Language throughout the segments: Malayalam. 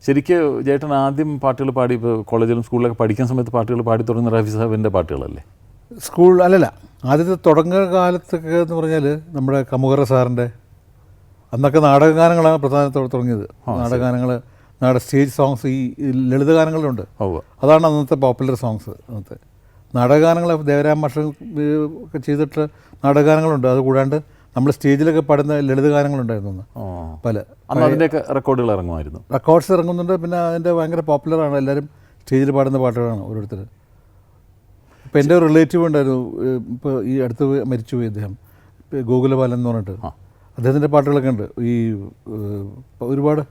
ശരിക്കും ചേട്ടൻ ആദ്യം പാട്ടുകൾ പാടി ഇപ്പോൾ കോളേജിലും സ്കൂളിലൊക്കെ പഠിക്കുന്ന സമയത്ത് പാട്ടുകൾ പാടി തുടങ്ങുന്ന റഫി സാഹിബിൻ്റെ പാട്ടുകളല്ലേ? സ്കൂൾ അല്ലല്ല, ആദ്യത്തെ തുടങ്ങുന്ന കാലത്തൊക്കെ എന്ന് പറഞ്ഞാൽ നമ്മുടെ കമുകറ സാറിൻ്റെ അന്നൊക്കെ നാടകഗാനങ്ങളാണ് പ്രധാനത്തോടെ തുടങ്ങിയത്. നാടകഗാനങ്ങൾ, നാടക സ്റ്റേജ് സോങ്സ്, ഈ ലളിതഗാനങ്ങളുണ്ട്, അതാണ് അന്നത്തെ പോപ്പുലർ സോങ്സ്. അന്നത്തെ നാടകഗാനങ്ങൾ ദേവരാം മാഷ് ഒക്കെ ചെയ്തിട്ട് നാടകഗാനങ്ങളുണ്ട്. അത് കൂടാണ്ട് നമ്മൾ സ്റ്റേജിലൊക്കെ പാടുന്ന ലളിതഗാനങ്ങളുണ്ടായിരുന്നു പല. അതിൻ്റെയൊക്കെ റെക്കോർഡുകൾ ഇറങ്ങുമായിരുന്നു, റെക്കോർഡ്സ് ഇറങ്ങുന്നുണ്ട്. പിന്നെ അതിൻ്റെ ഭയങ്കര പോപ്പുലറാണ്, എല്ലാവരും സ്റ്റേജിൽ പാടുന്ന പാട്ടുകളാണ് ഓരോരുത്തർ. ഇപ്പോൾ എൻ്റെ റിലേറ്റീവ് ഉണ്ടായിരുന്നു, ഇപ്പോൾ ഈ അടുത്ത് മരിച്ചുപോയി അദ്ദേഹം, ഗോകുലപാലൻ എന്ന് പറഞ്ഞിട്ട്. അദ്ദേഹത്തിൻ്റെ പാട്ടുകളൊക്കെ ഉണ്ട്. ഈ ഒരുപാട്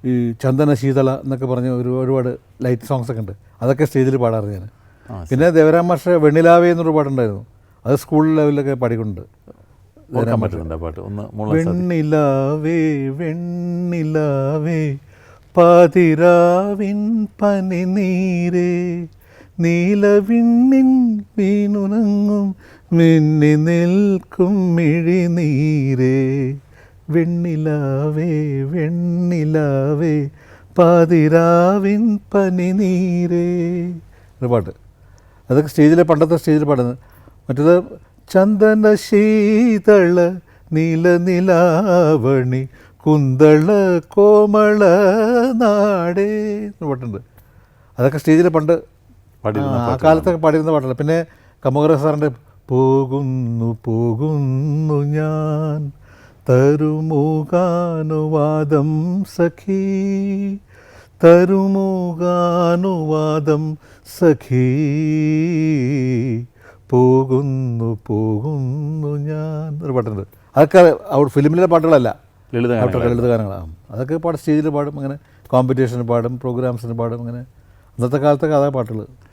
ഈ ചന്ദന ശീതള എന്നൊക്കെ പറഞ്ഞ് ഒരുപാട് ലൈറ്റ് സോങ്സൊക്കെ ഉണ്ട്. അതൊക്കെ സ്റ്റേജിൽ പാടാറ് ഞാൻ. പിന്നെ ദേവരാം മാഷ് വെണ്ണിലാവേ എന്നൊരു പാട്ടുണ്ടായിരുന്നു, അത് സ്കൂൾ ലെവലിലൊക്കെ പാടിക്കൊണ്ട്. വെണ്ണിലാവേ വെണ്ണിലാവേ പാതിരാവിൻ പനിനീരേ നീലവിണ്ണിൻ വീണുണങ്ങും മിന്നി നിൽക്കും മിഴിനീരേ വെണ്ണിലാവേ വെണ്ണിലാവേ പാതിരാവിൻ പനിനീരേ ഒരു പാട്ട്. അതൊക്കെ സ്റ്റേജിലെ, പണ്ടത്തെ സ്റ്റേജിൽ പാടുന്നത്. മറ്റേത് ചന്ദന ശീതള നീല നിലാവണി കുന്തള കോമള നാടേ എന്ന് പാട്ടുണ്ട്. അതൊക്കെ സ്റ്റേജിൽ പണ്ട് ആ കാലത്തൊക്കെ പാടിയിരുന്ന പാട്ടല്ല. പിന്നെ കമുകറ സാറിൻ്റെ പോകുന്നു പോകുന്നു ഞാൻ തരുമുഖാനുവാദം സഖി തരുമുഖാനുവാദം സഖി പോകുന്നു പോകുന്നു ഞാൻ ഒരു പാട്ടുണ്ട്. അതൊക്കെ അവിടെ ഫിലിമിലെ പാട്ടുകളല്ല, ലളിതഗാനങ്ങളാണ്. അതൊക്കെ പാടും, സ്റ്റേജിൽ പാടും, അങ്ങനെ കോമ്പറ്റീഷന് പാടും, പ്രോഗ്രാംസിന് പാടും. അങ്ങനെ അന്നത്തെ കാലത്തൊക്കെ അതാ പാട്ടുകൾ.